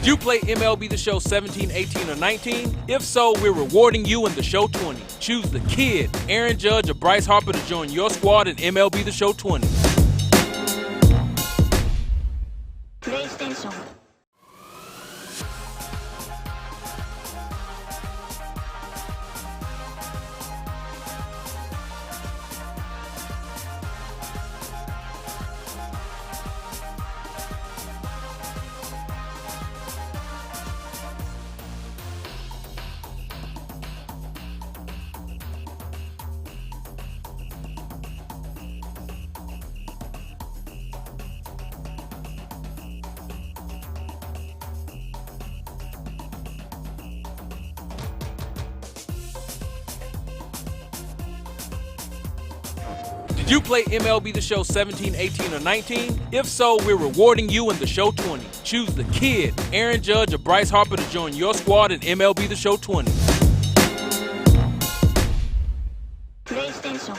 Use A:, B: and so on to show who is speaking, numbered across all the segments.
A: Did you play MLB The Show 17, 18, or 19? If so, we're rewarding you in The Show 20. Choose the kid, Aaron Judge, or Bryce Harper to join your squad in MLB The Show 20.
B: PlayStation.
A: Did you play MLB The Show 17, 18, or 19? If so, we're rewarding you in The Show 20. Choose the kid, Aaron Judge, or Bryce Harper to join your squad in MLB The Show 20.
B: PlayStation.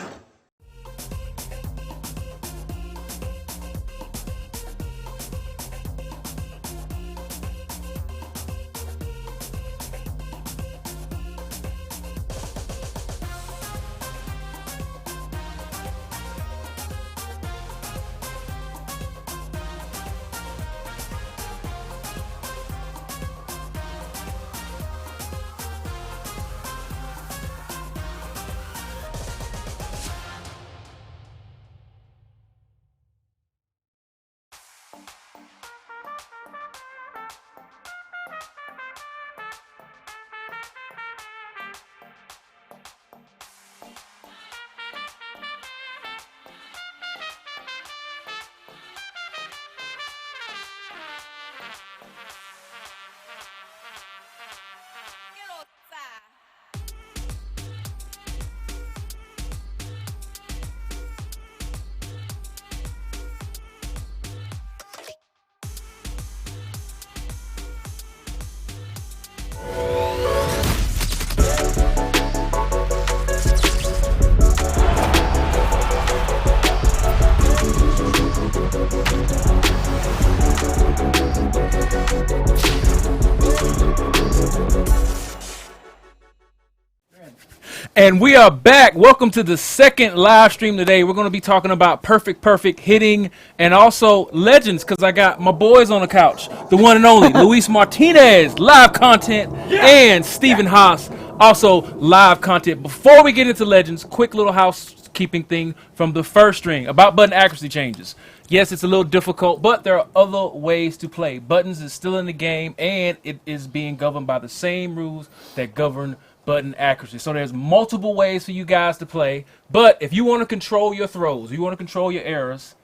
A: And we are back. Welcome to the second live stream today. We're going to be talking about perfect hitting and also legends, because I got my boys on the couch, the one and only Luis Martinez, live content, and Stephen Haas, also live content. Before we get into legends, quick little housekeeping thing from the first string about button accuracy changes. Yes, it's a little difficult, but there are other ways to play. Buttons is still in the game, and it is being governed by the same rules that govern button accuracy. So there's multiple ways for you guys to play, but if you want to control your throws, you want to control your errors,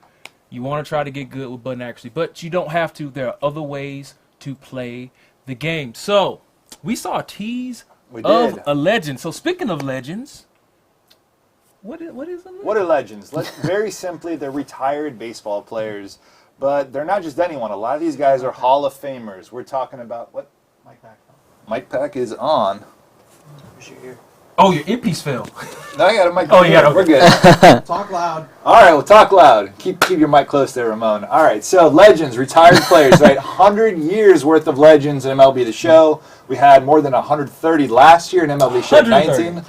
A: you want to try to get good with button accuracy, but you don't have to. There are other ways to play the game. So we saw a tease of a legend. So speaking of legends, what is a legend?
C: What are legends? Very simply, they're retired baseball players, but they're not just anyone. A lot of these guys are Hall of Famers. We're talking about what? Mic pack is on.
A: Oh, your earpiece fell.
C: No, I got a mic.
A: Oh, you got it.
C: We're good.
D: Talk loud.
C: All right, well, talk loud. Keep your mic close there, Ramon. All right, so legends, retired players, right? 100 years worth of legends in MLB The Show. We had more than 130 last year in MLB Show 19.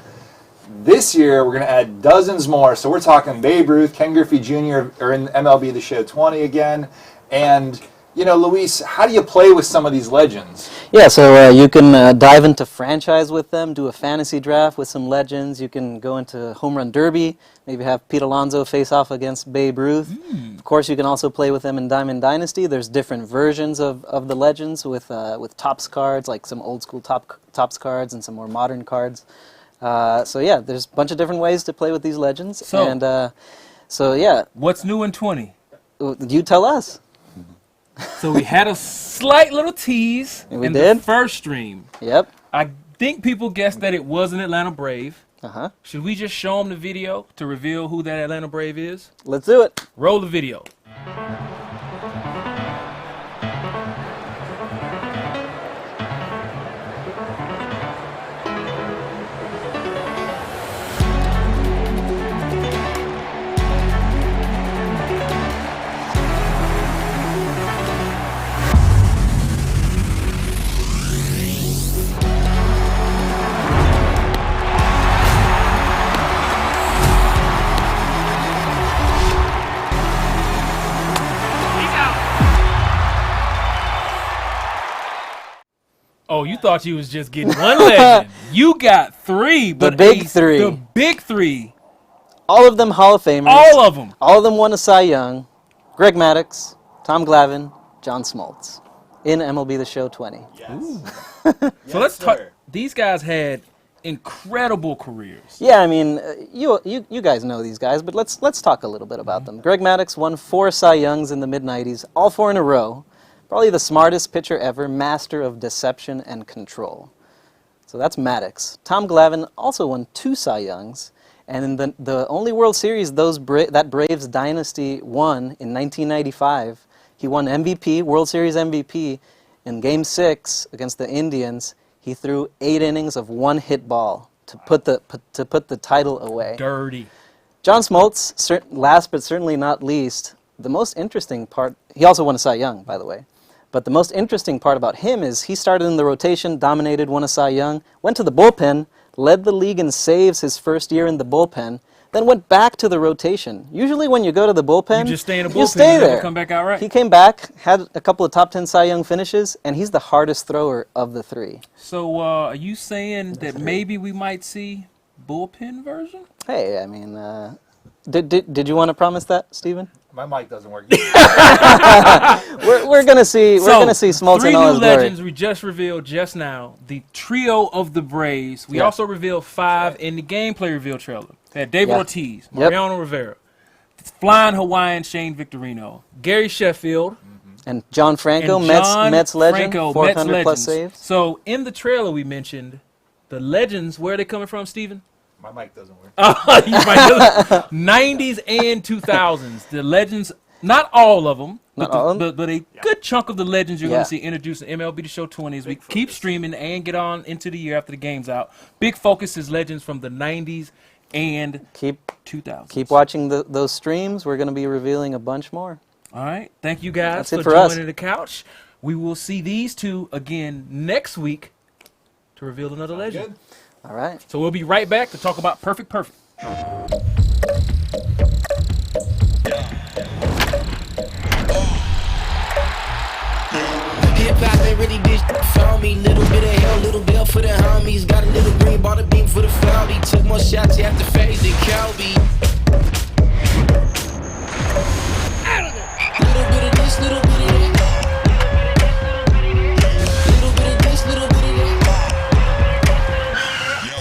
C: This year, we're going to add dozens more. So we're talking Babe Ruth, Ken Griffey Jr. are in MLB The Show 20 again. And, you know, Luis, how do you play with some of these legends?
E: Yeah, so you can dive into franchise with them, do a fantasy draft with some legends. You can go into home run derby, maybe have Pete Alonso face off against Babe Ruth. Of course, you can also play with them in Diamond Dynasty. There's different versions of the legends with Topps cards, like some old school Topps cards and some more modern cards. So yeah, there's a bunch of different ways to play with these legends. So yeah.
A: What's new in 20?
E: You tell us.
A: So we had a slight little tease in the first stream.
E: Yep.
A: I think people guessed that it was an Atlanta Brave.
E: Uh-huh.
A: Should we just show them the video to reveal who that Atlanta Brave is?
E: Let's do it.
A: Roll the video. Oh, you thought you was just getting one legend. You got three. But
E: big three.
A: The big three.
E: All of them Hall of Famers.
A: All of them.
E: All of them won a Cy Young. Greg Maddux, Tom Glavine, John Smoltz in MLB The Show 20.
C: Yes.
A: So let's talk. These guys had incredible careers.
E: Yeah, I mean, you guys know these guys, but let's talk a little bit about them. Greg Maddux won 4 Cy Youngs in the mid-'90s, all 4 in a row. Probably the smartest pitcher ever, master of deception and control. So that's Maddux. Tom Glavine also won 2 Cy Youngs, and in the only World Series that Braves dynasty won in 1995, he won MVP, World Series MVP, in Game 6 against the Indians. He threw 8 innings of 1 hit ball to put the title away.
A: Dirty.
E: John Smoltz, last but certainly not least, the most interesting part, he also won a Cy Young, by the way, but the most interesting part about him is he started in the rotation, dominated, won a Cy Young, went to the bullpen, led the league in saves his first year in the bullpen, then went back to the rotation. Usually when you go to the bullpen,
A: You just stay in the bullpen
E: you stay
A: and never
E: there.
A: come back out right.
E: He came back, had a couple of top 10 Cy Young finishes, and he's the hardest thrower of the 3.
A: So are you saying that maybe we might see bullpen version?
E: Hey, I mean, did you want to promise that, Steven?
C: My mic doesn't work.
E: We're gonna see Smoltz
A: 3
E: in all
A: new
E: his glory.
A: legends we just revealed just now. The trio of the Braves. We
E: Yeah.
A: also revealed 5 in the gameplay reveal trailer. We had David
E: Yeah.
A: Ortiz,
E: Yep.
A: Mariano Rivera, Flying Hawaiian Shane Victorino, Gary Sheffield,
E: And John Franco,
A: and
E: Mets
A: John
E: legend,
A: Franco,
E: 400
A: Mets
E: plus
A: legends.
E: saves.
A: So in the trailer we mentioned the legends. Where are they coming from, Steven?
C: My mic doesn't work.
A: You might know. 90s and 2000s. The legends, not all of them,
E: Not all of them?
A: but a good chunk of the legends you're
E: Yeah.
A: going to see introduced in MLB The Show 20 as we keep streaming and get on into the year after the game's out. Big focus is legends from the 90s and
E: Keep
A: 2000s.
E: watching those streams. We're going to be revealing a bunch more.
A: All right. Thank you guys
E: That's it
A: for
E: for us.
A: joining the couch. We will see these two again next week to reveal another legend.
C: Good.
E: All right.
A: So we'll be right back to talk about Perfect.
D: Hip hop ain't really bitch found me. Little bit of hell, little bell for the homies. Got a little green, bought a beam for the Falby. Took more shots, you have to phase than Calby. Little bit of this, little bit of that. Little bit of this, little bit of that.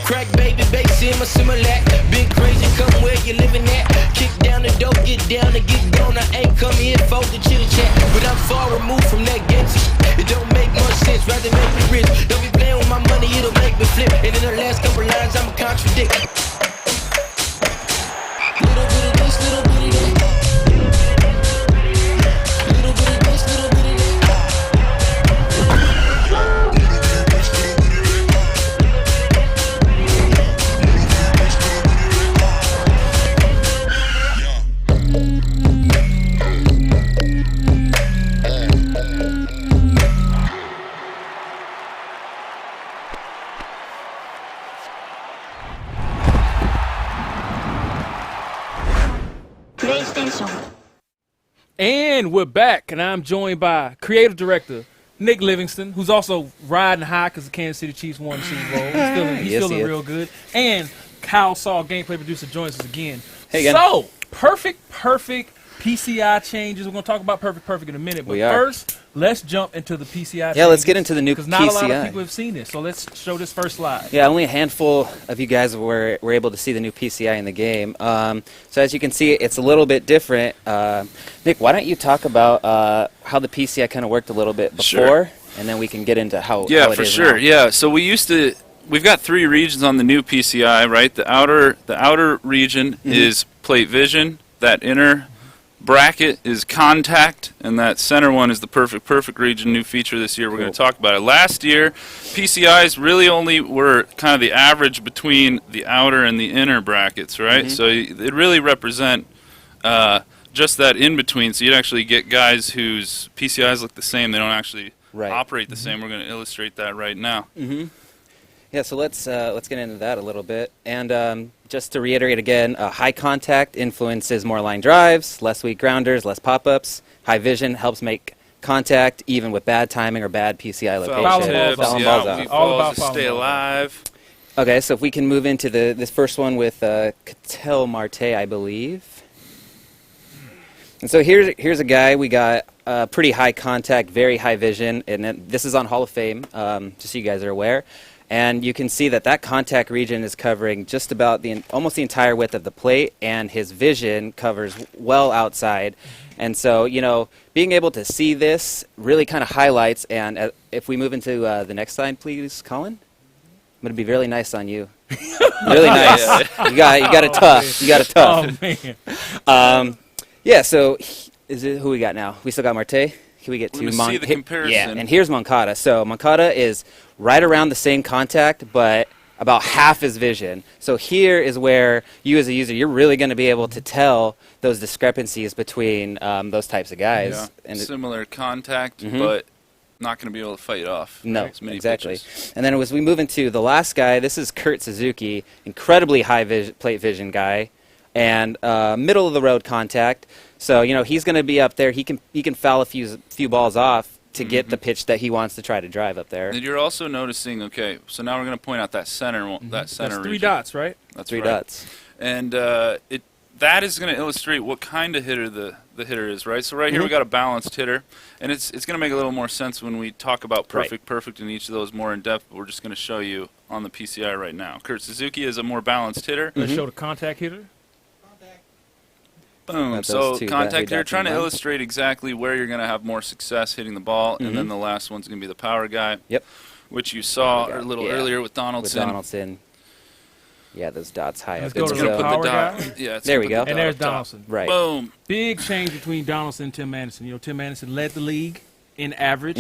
D: Crack baby, bass in my Similac. Big crazy, come where you living at. Kick down the door, get down and get gone. I ain't come here for the chitty chat, but I'm far removed from that gangster. It don't make much sense, rather make me rich. Don't be playing with my money, it'll make me flip. And in the last couple lines, I'm a contradict. Little bit of this, little bit of that. Little bit of this, little bit of that.
B: PlayStation.
A: And we're back, and I'm joined by creative director Nick Livingston, who's also riding high because the Kansas City Chiefs won the Super Bowl. He's
F: Yes,
A: feeling
F: he is.
A: real good. And Kyle Saw, gameplay producer, joins us again.
F: Hey again.
A: So, perfect PCI changes. We're going to talk about perfect in a minute. But
F: We are.
A: first, let's jump into the PCI changes.
F: Yeah, let's get into the new
A: Because not a lot of
F: PCI.
A: people have seen this. So let's show this first slide.
F: Yeah, only a handful of you guys were able to see the new PCI in the game. So as you can see, it's a little bit different. Nick, why don't you talk about how the PCI kind of worked a little bit before,
G: Sure.
F: and then we can get into how
G: Yeah,
F: how it
G: for
F: is
G: sure.
F: now.
G: Yeah, so we've got 3 regions on the new PCI, right? The outer region is plate vision. That inner bracket is contact, and that center one is the perfect region. New feature this year. We're going to talk about it. Last year, PCIs really only were kind of the average between the outer and the inner brackets, right? So it really represent just that in between. So you'd actually get guys whose PCIs look the same. They don't actually
F: Right.
G: operate the same. We're going to illustrate that right now.
F: Yeah, so let's get into that a little bit. And just to reiterate again, high contact influences more line drives, less weak grounders, less pop-ups. High vision helps make contact, even with bad timing or bad PCI location.
A: Fouling balls out.
F: Fouling balls
G: yeah,
F: out.
G: weave
A: All
G: balls
A: about
G: to
A: fouling
G: stay
A: balls.
G: alive.
F: Okay, so if we can move into this first one with Cattell Marte, I believe. And so here's a guy. We got pretty high contact, very high vision, and this is on Hall of Fame, just so you guys are aware. And you can see that contact region is covering just about almost the entire width of the plate, and his vision covers well outside. And so, being able to see this really kind of highlights. And if we move into the next slide, please, Colin. I'm gonna be really nice on you. Really nice. You got it tough. You got it tough.
A: Oh man.
F: Yeah. So, is it who we got now? We still got Marte. Can we get
G: We're
F: to
G: gonna see the comparison.
F: Yeah, and here's Moncada. So Moncada is right around the same contact, but about half his vision. So here is where you as a user, you're really going to be able to tell those discrepancies between those types of guys.
G: Yeah.
F: And
G: Similar contact, but not going to be able to fight off.
F: no,
G: as many
F: exactly.
G: pitches.
F: And then as we move into the last guy, this is Kurt Suzuki, incredibly high plate vision guy, and middle of the road contact. So he's going to be up there. He can foul a few balls off to get the pitch that he wants to try to drive up there.
G: And you're also noticing. Okay, so now we're going to point out that center that center
A: That's 3
G: region.
A: dots, right?
G: That's
F: Three
G: right.
F: dots.
G: And that is going to illustrate what kind of hitter the hitter is, right? So right here we got a balanced hitter, and it's going to make a little more sense when we talk about perfect in each of those more in depth. But we're just going to show you on the PCI right now. Kurt Suzuki is a more balanced hitter.
A: Let's show the contact hitter.
G: Boom.
F: Got
G: So
F: those two
G: contact
F: three
G: here,
F: dots
G: trying to
F: in one.
G: illustrate exactly where you're going to have more success hitting the ball, and then the last one's going to be the power guy.
F: Yep.
G: Which you saw
F: There we
G: a
F: go.
G: little
F: Yeah.
G: earlier with
F: With
G: Donaldson.
F: Donaldson. Yeah, those dots high
A: Let's
F: up.
A: go
G: It's
A: to
G: going
A: the
G: to put
A: power
G: the
A: guy.
G: dot. Yeah, it's
F: There
G: gonna
F: we
G: put
F: go.
G: the
A: And
G: dot
A: there's
G: up top.
A: Donaldson.
F: Right.
G: Boom.
A: Big change between Donaldson and Tim Anderson. Tim Anderson led the league in average.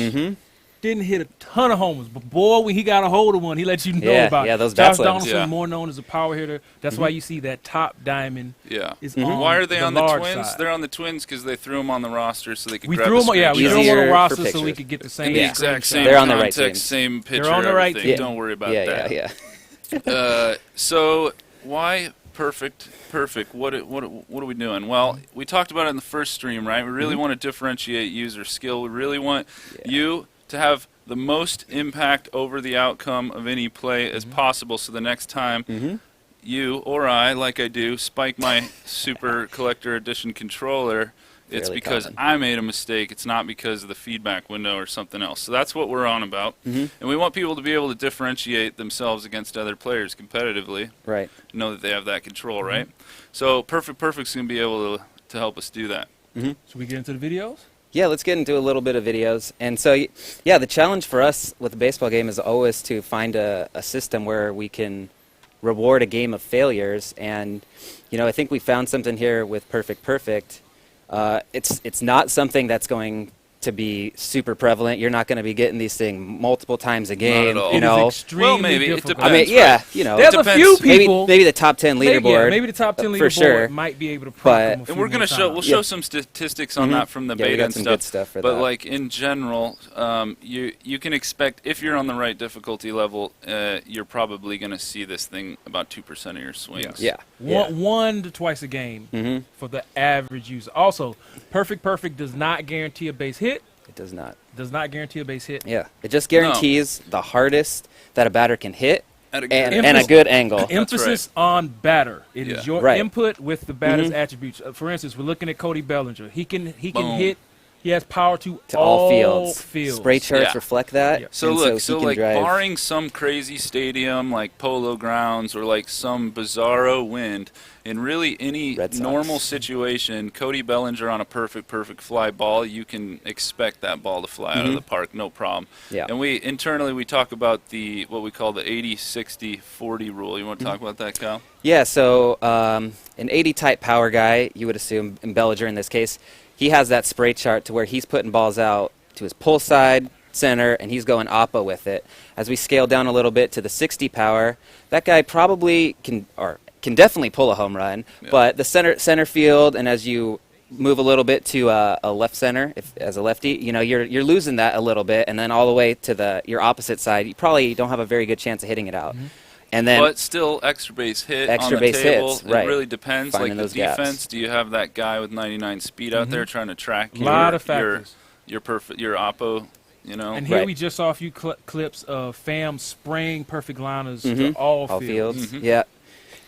A: Didn't hit a ton of homers, but boy, when he got a hold of one, he let you know
F: Yeah,
A: about
F: yeah,
A: it.
F: those
A: Josh
F: bat slims.
A: Donaldson,
G: Yeah.
A: more known as a power hitter. That's why you see that top diamond
G: Yeah.
A: is on
G: Why are they on the
A: large
G: Twins?
A: side.
G: They're on the Twins because they threw them on the roster so they could
A: We
G: grab
A: threw
G: a
A: them, yeah, we
G: screenshot.
A: threw them on
F: Easier
A: the
F: for
A: roster so
F: pictures.
A: we could get the same
G: And the
F: Yeah.
G: exact
A: screenshot.
G: same
F: They're on the right
G: context,
F: team.
G: same pitcher.
A: on the right
G: everything.
A: team.
G: Don't worry about
F: Yeah,
G: that.
F: yeah.
G: So why perfect? What are we doing? Well, we talked about it in the first stream, right? We really want to differentiate user skill. We really want you to have the most impact over the outcome of any play as possible. So the next time you or I, like I do, spike my Super Collector Edition controller, it's
F: Fairly
G: because
F: common.
G: I made a mistake. It's not because of the feedback window or something else. So that's what we're on about. And we want people to be able to differentiate themselves against other players competitively.
F: Right.
G: Know that they have that control, right? So Perfect's going to be able to help us do that.
A: Should we get into the videos?
F: Yeah, let's get into a little bit of videos. And so, yeah, the challenge for us with the baseball game is always to find a system where we can reward a game of failures. And, I think we found something here with Perfect. It's not something that's going to be super prevalent. You're not going to be getting these things multiple times a game.
G: at all.
F: You
A: It
F: know,
A: is extremely
G: Well, maybe. It
A: difficult.
F: I mean,
G: depends,
F: yeah,
G: right?
A: There's a
G: depends.
A: few people.
F: maybe the top 10 leaderboard.
A: Maybe the top 10
F: for
A: leaderboard
F: sure.
A: might be able to proc
F: But-
A: them a
G: And
A: few
G: we're going
A: more
G: to show,
A: times.
G: we'll show some statistics on that from the
F: Yeah, we
G: beta
F: got
G: and
F: some
G: stuff.
F: good stuff for
G: but
F: that.
G: like in general, you can expect if you're on the right difficulty level, you're probably going to see this thing about 2% of your swings.
F: Yeah.
A: One to twice a game for the average user. Also, Perfect does not guarantee a base hit.
F: It does not.
A: Does not guarantee a base hit.
F: Yeah. It just guarantees the hardest that a batter can hit
G: At a
F: and,
G: good
F: and a good angle.
A: Emphasis on batter. It is your
F: Right.
A: input with the batter's attributes. For instance, we're looking at Cody Bellinger. He can
G: Boom.
A: hit. He has power to
F: All fields.
A: fields.
F: Spray charts
G: Yeah.
F: reflect that.
A: Yeah.
G: So
F: and
G: look,
F: he
G: so
F: can
G: like
F: drive.
G: barring some crazy stadium like Polo Grounds or like some bizarro wind, in really any
F: Red Sox.
G: normal situation, Cody Bellinger on a perfect fly ball, you can expect that ball to fly out of the park, no problem.
F: Yeah.
G: And we internally we talk about what we call the 80-60-40 rule. You want to talk about that, Kyle?
F: Yeah, so an 80 type power guy, you would assume, in Bellinger in this case, he has that spray chart to where he's putting balls out to his pull side, center, and he's going oppo with it. As we scale down a little bit to the 60 power, that guy probably can definitely pull a home run, but the center field, and as you move a little bit to a left center, as a lefty, you're losing that a little bit, and then all the way to your opposite side, you probably don't have a very good chance of hitting it out. And then,
G: But still, extra base hit
F: Extra
G: on the
F: base
G: table.
F: hits, right.
G: It really depends.
F: Finding
G: like
F: those
G: the
F: gaps.
G: defense, do you have that guy with 99 speed out there trying to track
A: A lot of
G: your
A: factors.
G: your oppo. You know,
A: And here
F: Right.
A: we just saw a few clips of Fam spraying perfect liners to all fields.
F: Yeah.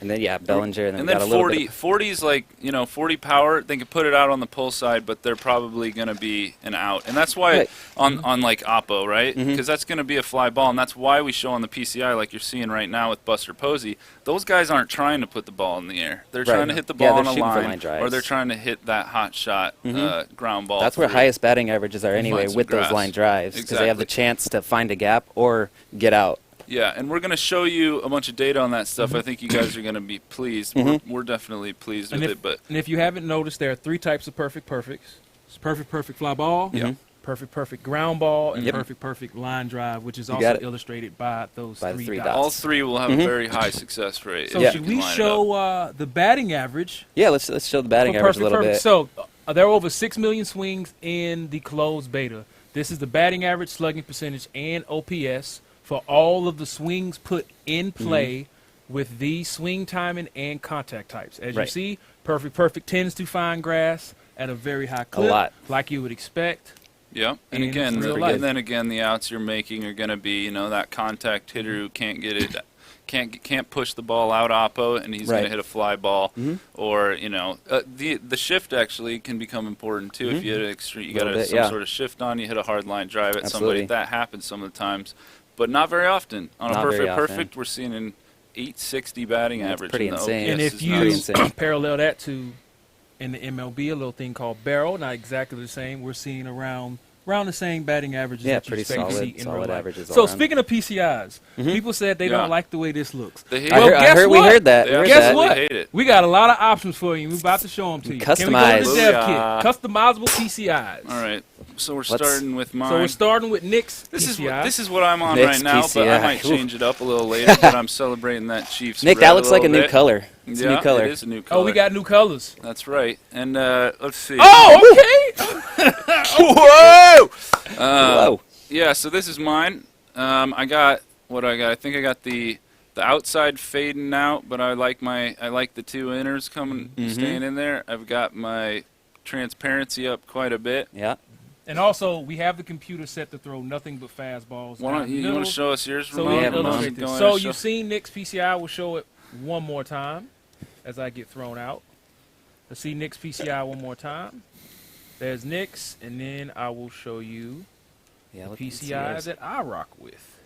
F: And then Bellinger, and then,
G: and
F: we
G: then
F: got a little
G: 40,
F: bit.
G: 40's like 40 power. They can put it out on the pull side, but they're probably going to be an out, and that's why
F: Right.
G: on like oppo, right? Because that's going to be a fly ball, and that's why we show on the PCI like you're seeing right now with Buster Posey. Those guys aren't trying to put the ball in the air. They're trying to hit the
F: Yeah,
G: ball
F: they're
G: on a
F: shooting for
G: line,
F: line drives.
G: or they're trying to hit that hot shot ground ball.
F: That's where
G: through.
F: highest batting averages are anyway
G: some
F: with those
G: grass.
F: line drives, because they have the
G: Exactly.
F: chance to find a gap or get out.
G: Yeah, and we're going to show you a bunch of data on that stuff. I think you guys are going to be pleased. We're definitely pleased with it. But
A: And if you haven't noticed, there are 3 types of perfects. It's perfect fly ball, perfect ground ball, and perfect line drive, which is also
F: got it.
A: illustrated by those
F: By the
A: 3
F: three
A: dots.
F: dots.
G: all 3 will have a very high success rate.
A: So
G: if
A: should
G: you
A: we
G: line it up.
A: show the batting average?
F: Yeah, let's show the batting
A: for
F: average a little bit.
A: So there are over 6 million swings in the closed beta. This is the batting average, slugging percentage, and OPS for all of the swings put in play with these swing timing and contact types. As you
F: Right.
A: see, perfect tends to find grass at a very high clip,
F: lot.
A: like you would expect.
G: Yeah, and
A: in
G: again,
A: real life.
G: and then again, the outs you're making are going to be, that contact hitter who can't get it, can't push the ball out oppo, and he's going to
F: Right.
G: hit a fly ball, or the shift actually can become important too. If you hit you got
F: Little bit,
G: some
F: yeah.
G: sort of shift on, you hit a hard line drive at
F: Absolutely.
G: somebody. That happens some of the times, but not very often. On
F: Not
G: a
F: very
G: perfect,
F: often.
G: we're seeing an 860 batting
F: That's
G: average.
F: pretty
G: and the
F: insane.
G: OPS
A: And if
G: is
A: you
F: pretty
G: nuts.
F: insane.
A: parallel that to in the MLB, a little thing called barrel, not exactly the same. We're seeing around the same batting averages
F: Yeah,
A: that you
F: pretty
A: expect to
F: solid-
A: see in
F: solid
A: real life.
F: averages all
A: So
F: around.
A: speaking of PCIs, people said they
G: Yeah.
A: don't like the way this looks.
G: They hate
A: Well,
G: it.
A: guess
F: We
A: what?
F: heard that.
G: They
F: We heard
A: Guess
F: that.
A: what?
G: hate it.
A: We got a lot of options for you. We're about to show them to you. Can we go to the
F: Customized.
A: dev
G: Booyah.
A: kit? Customizable PCIs.
G: All right, so we're
F: Let's-
G: starting with mine.
A: So we're starting with Nick's
G: This is
A: PCI.
G: what I'm on
F: Nick's
G: right now, but
F: PCI.
G: I might change it up a little later. But I'm celebrating that Chiefs.
F: Nick,
G: red
F: that looks like a
G: little
F: new
G: bit.
F: color. It's
G: Yeah,
F: a new color.
G: it is a new color.
A: Oh, we got new colors.
G: That's right. And let's see.
A: Oh, okay.
G: Whoa!
F: Whoa.
G: Yeah, so this is mine. I got what I got. I think I got the outside fading out, but I like the 2 inners coming staying in there. I've got my transparency up quite a bit.
F: Yeah.
A: And also, we have the computer set to throw nothing but fastballs.
G: Why
A: down
G: don't
A: the
G: you
A: middle.
G: want to show us yours,
A: So
G: Ramon?
A: we
F: have Ramon.
A: illustrate this.
G: Go
A: So
G: ahead and
A: you've
G: show-
A: seen Nick's PCI. We'll show it one more time as I get thrown out. Let's see Nick's PCI one more time. There's Nick's, and then I will show you
F: Yeah.
A: the
F: let's see
A: PCI
F: yours.
A: that I rock with.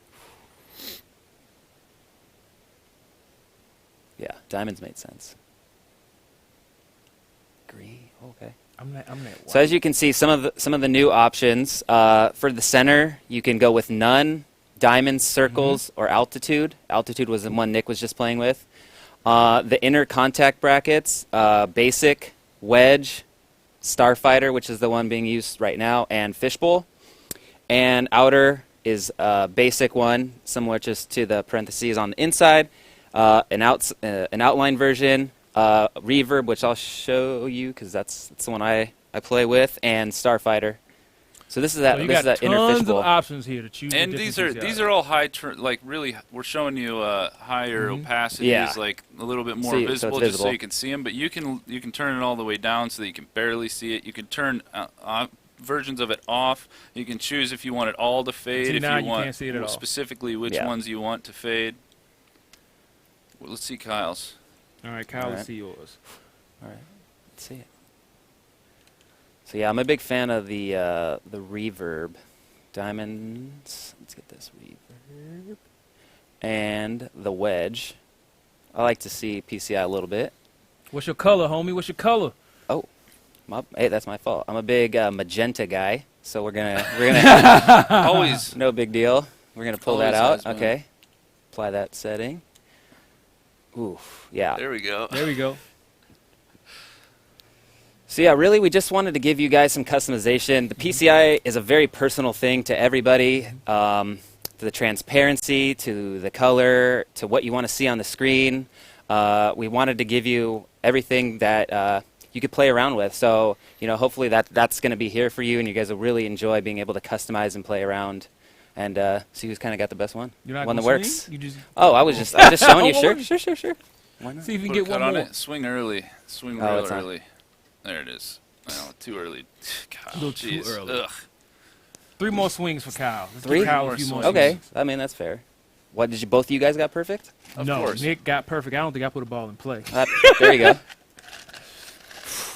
F: Yeah. Diamonds made sense. Green. Okay.
A: I'm that
F: So as you can see, some of the new options for the center, you can go with none, diamonds, circles, or altitude. Altitude was the one Nick was just playing with. The inner contact brackets, basic, wedge, starfighter, which is the one being used right now, and fishbowl. And outer is a basic one, similar just to the parentheses on the inside. An outline version. Reverb, which I'll show you because that's the one I play with, and Starfighter. So this is that
A: So you
F: this
A: got
F: is that inner
A: tons of
F: fishbowl.
A: options here to choose.
G: And
A: the
G: these
A: different
G: are
A: PCIs.
G: all high, really. We're showing you higher opacities,
F: Yeah.
G: like a little bit more
F: So it's
G: visible, just so
F: visible.
G: you can see them. But you can turn it all the way down so that you can barely see it. You can turn versions of it off. You can choose if you want it all to fade.
A: See,
G: if
A: now
G: you
A: you
G: want
A: can't see it at all.
G: specifically which
F: Yeah.
G: ones you want to fade. Well, let's see Kyle's.
A: All right, Kyle,
F: All
A: let's
F: right.
A: see yours.
F: All right, let's see it. So yeah, I'm a big fan of the reverb, diamonds. Let's get this reverb, and the wedge. I like to see PCI a little bit.
A: What's your color, homie? What's your color?
F: Hey, that's my fault. I'm a big magenta guy, so we're gonna
G: Always.
F: no big deal. We're gonna pull that
G: Always
F: out.
G: has been.
F: Okay, apply that setting. Oof, yeah.
G: There we go.
A: There we go.
F: So yeah, really, we just wanted to give you guys some customization. The PCI is a very personal thing to everybody. To the transparency, to the color, to what you want to see on the screen. We wanted to give you everything that you could play around with. So hopefully that's going to be here for you, and you guys will really enjoy being able to customize and play around, and see who's kind of got the best one.
A: You're not
F: One that
A: gonna
F: works.
A: swing? You just
F: Oh, I was just showing you. Sure. Why not?
A: see if you can
G: Put a
A: get
G: cut
A: one
G: on
A: more.
G: it. Swing early. Swing
F: Oh,
G: real
F: it's on.
G: early. There it is. Oh, too early. God,
A: A little too
G: jeez.
A: early.
G: Ugh.
A: 3 more swings for Kyle. Let's
F: 3
A: give Kyle
G: more
A: a few more
G: swings.
F: Okay,
A: swings.
F: I mean that's fair. What did you? Both of you guys got perfect?
G: Of
A: No,
G: course.
A: Nick got perfect. I don't think I put a ball in play.
F: There you go.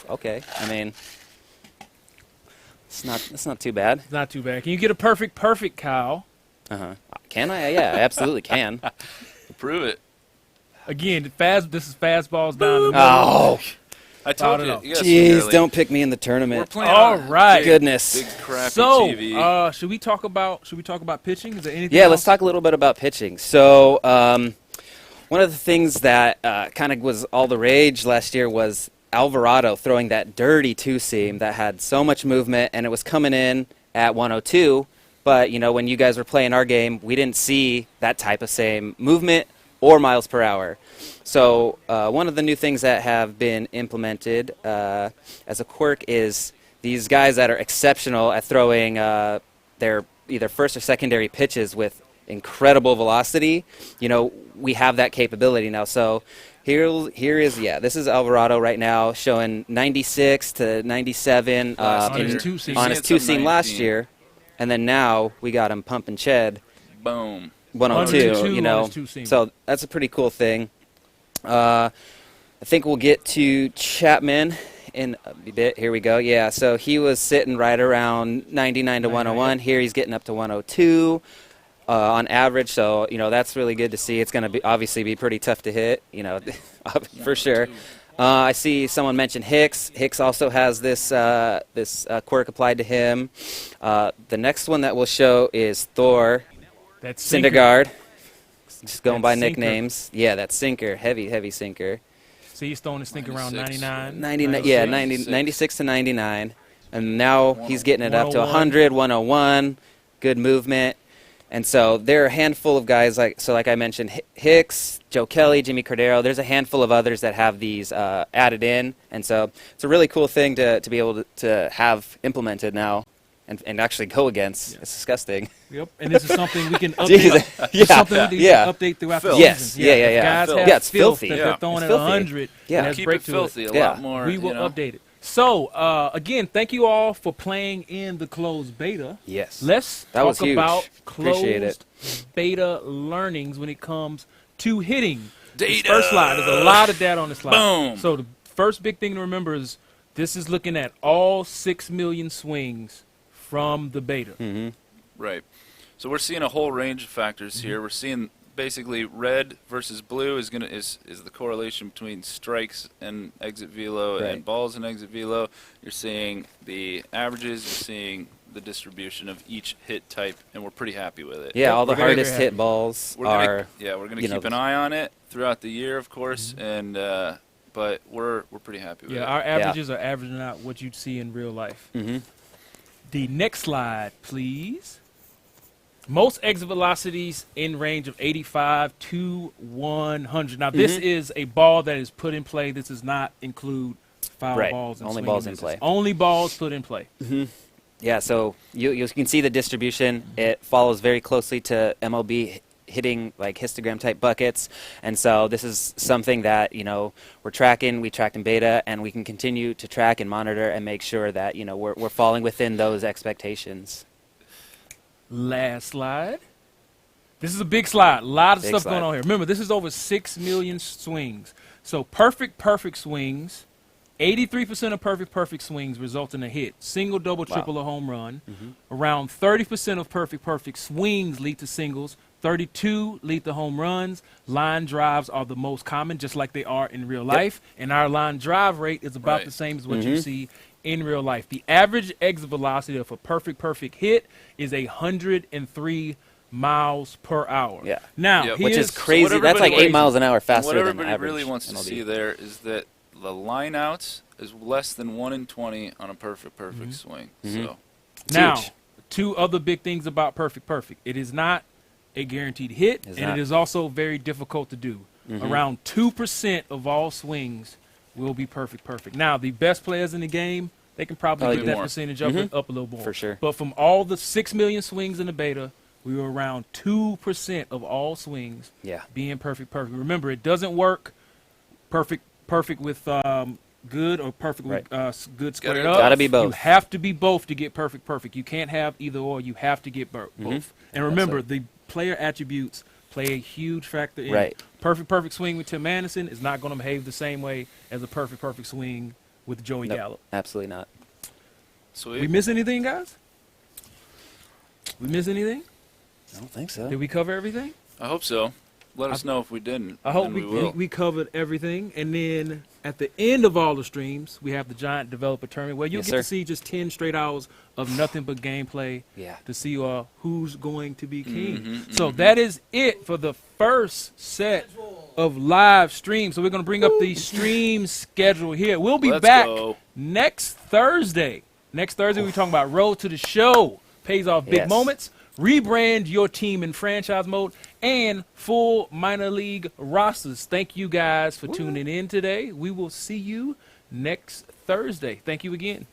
F: Okay, I mean, it's not too bad.
A: It's not too bad. Can you get a perfect, Kyle?
F: Can I? Yeah, I absolutely can.
G: Prove it.
A: Again, this is fastballs down the middle.
F: Oh,
G: I told
A: Fouled it
G: you.
A: off.
G: You gotta swing
F: jeez!
G: early.
F: Don't pick me in the
G: We're
F: tournament.
G: playing
A: All
G: on
A: right.
F: Goodness.
G: Big crappy
A: So,
G: TV.
A: should we talk about pitching? Is there anything
F: Yeah,
A: else?
F: let's talk a little bit about pitching. So, one of the things that kind of was all the rage last year was Alvarado throwing that dirty two-seam that had so much movement, and it was coming in at 102. But, you know, when you guys were playing our game, we didn't see that type of same movement or miles per hour. So one of the new things that have been implemented as a quirk is these guys that are exceptional at throwing their either first or secondary pitches with incredible velocity. You know, we have that capability now. So here is this is Alvarado right now showing 96 to 97
G: Last
A: on his
G: year.
A: two-seam.
F: on his
G: It's a
F: two-seam last
G: 19.
F: year. And then now we got him pumping Ched
G: Boom.
F: 102,
A: 102
F: you know.
A: on his two-seam.
F: So that's a pretty cool thing. I think we'll get to Chapman in a bit. Here we go. Yeah, so he was sitting right around 99 to 101. Here he's getting up to 102 on average. So, you know, that's really good to see. It's going to obviously be pretty tough to hit, you know, for sure. I see someone mentioned Hicks. Hicks also has this quirk applied to him. The next one that we'll show is Thor
A: That's sinker.
F: Syndergaard. Just going
A: That
F: by
A: sinker.
F: nicknames. Yeah, that sinker. Heavy sinker.
A: So he's throwing his thing around
G: 96.
A: 99.
F: 99, yeah,
G: 96.
F: 96 to 99. And now he's getting it up to
A: 101.
F: 100, 101. Good movement. And so there are a handful of guys, like I mentioned, Hicks, Joe Kelly, Jimmy Cordero. There's a handful of others that have these added in. And so it's a really cool thing to be able to have implemented now and actually go against. It's disgusting.
A: Yep. And this is something we can update.
F: Jeez.
A: It's something we
F: Yeah.
A: can update throughout
G: Filth.
A: the
F: Yes.
A: season.
F: Yeah.
A: If guys
G: Filth.
A: have
F: Yeah, it's
A: filth
F: filthy.
A: that
G: Yeah.
A: they're throwing
F: It's
A: at
F: filthy.
A: 100.
F: Yeah.
A: and has
G: Keep
A: break
G: it
A: to
G: filthy. A
F: Yeah.
G: lot more.
A: We will
G: you know.
A: update it. So, again, thank you all for playing in the closed beta.
F: Yes.
A: Let's
F: That was
A: talk
F: huge.
A: about
F: Appreciate it.
A: closed beta learnings when it comes to hitting. This
G: Data.
A: first slide, there's a lot of data on this slide.
G: Boom.
A: So the first big thing to remember is this is looking at all 6 million swings from the beta.
F: Mm-hmm.
G: Right. So we're seeing a whole range of factors here. We're seeing basically red versus blue is the correlation between strikes and exit velo
F: Right.
G: and balls and exit velo. You're seeing the averages. You're seeing the distribution of each hit type, and we're pretty happy with it.
F: Yeah, all the
A: We're very,
F: hardest
A: very
F: hit balls
G: We're
F: are.
G: gonna
F: you know,
G: keep an eye on it throughout the year, of course, and but we're pretty happy with
A: Yeah,
G: it.
A: our averages are averaging out what you'd see in real life.
F: Mm-hmm.
A: The next slide, please. Most exit velocities in range of 85 to 100. Now, this is a ball that is put in play. This does not include foul
F: Right.
A: balls and
F: Only
A: swing
F: balls
A: and
F: in
A: misses.
F: play.
A: Only balls put in play.
F: Yeah, so you can see the distribution. It follows very closely to MLB hitting like histogram type buckets, and so this is something that we're tracking. We tracked in beta, and we can continue to track and monitor and make sure that we're falling within those expectations.
A: Last slide. This is a big slide. A lot of
F: Big
A: stuff
F: slide.
A: going on here. Remember, this is over 6 million swings. So perfect swings. 83% of perfect swings result in a hit. Single, double,
F: Wow.
A: triple, or home run. Around 30% of perfect swings lead to singles. 32 lead to home runs. Line drives are the most common, just like they are in real life. And our line drive rate is about
G: Right.
A: the same as what you see in real life. The average exit velocity of a perfect hit is 103 miles per hour.
F: Yeah.
A: Now,
G: Yep.
F: Which
A: here's-
F: is crazy.
G: what
F: That's like
G: everybody
F: 8 miles an hour
G: And
F: faster
G: what
F: than
G: everybody
F: average
G: really wants to
F: MLB.
G: see there is that the line outs is less than 1 in 20 on a perfect swing. So
A: Now,
F: huge.
A: two other big things about perfect. It is not a guaranteed hit,
F: It's
A: and
F: not.
A: it is also very difficult to do. Around 2% of all swings will be perfect. Now, the best players in the game, they can probably
F: Probably
A: get
G: do
A: that
G: more.
A: percentage up a little more.
F: For sure.
A: But from all the 6 million swings in the beta, we were around 2% of all swings
F: Yeah.
A: being perfect. Remember, it doesn't work perfect with good or perfect
F: Right.
A: good squared up.
F: Gotta be both.
A: You have to be both to get perfect perfect. You can't have either or. You have to get both. And remember, the player attributes play a huge factor in
F: Right.
A: perfect perfect swing with Tim Anderson is not going to behave the same way as a perfect perfect swing with Joey
F: Nope,
A: Gallo.
F: absolutely not.
G: Sweet.
A: We miss anything, guys? We miss anything?
F: I don't think so.
A: Did we cover everything?
G: I hope so. Let us know if we didn't.
A: I hope
G: and
A: we,
G: will.
A: we covered everything. And then at the end of all the streams, we have the Giant Developer Tournament where you'll
F: Yes,
A: get to
F: sir.
A: see just 10 straight hours of nothing but gameplay
F: Yeah.
A: to see who's going to be king. So that is it for the first set of live streams. So we're going to bring up the stream schedule here. We'll be
G: Let's
A: back
G: go.
A: next Thursday. Next Thursday, we're talking about Road to the Show. Pays off big
F: Yes.
A: moments. Rebrand your team in franchise mode and full minor league rosters. Thank you guys for tuning in today. We will see you next Thursday. Thank you again.